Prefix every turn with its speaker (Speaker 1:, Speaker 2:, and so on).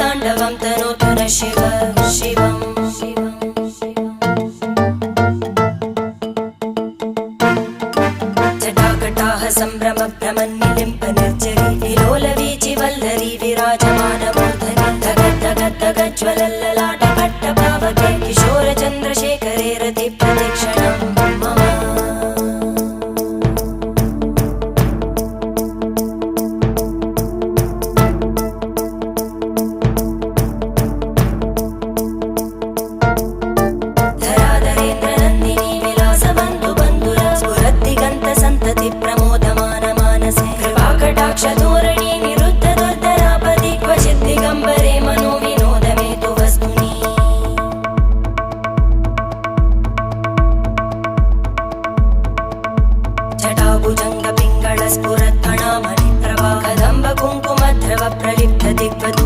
Speaker 1: ताण्डवं तनोतु न शिव शिवम् जटाकटाः सम्भ्रम भ्रमन्निलिम्प निर्जरी विलोलवीचि वल्लरी विराजमानमूर्धनि धगज्ज्वलल्ललाटपट्टपावके किशोरचन्द्रशेखरे रतिप्रतिक्षणं मम धोरणी निरुद्ध दुर्धरापदि क्वचित् दिगम्बरे मनो विनोदमेतु वस्तुनि जटाभुजङ्ग पिङ्गळ स्फुरत्फणामणि प्रभा कदम्ब कुङ्कुमद्रव प्रलिप्त दिग्वत्